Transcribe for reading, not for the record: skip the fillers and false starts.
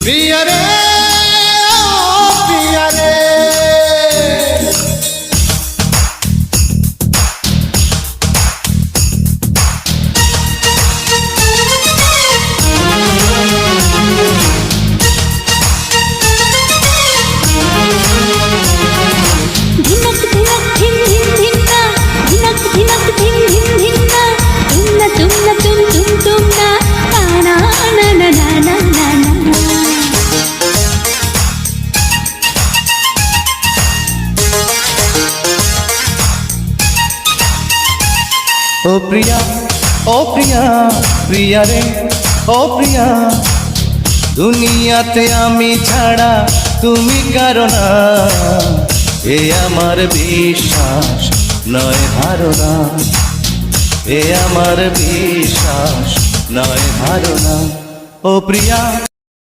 প্রিয়া রে প্রিয়া রে ও প্রিয়া প্রিয়া রে ও প্রিয়া দুনিয়াতে আমি ছাড়া তুমি কারো না এ আমার বিশ্বাস নয় ধারণা এ আমার বিশ্বাস নয় ধারণা ও প্রিয়া।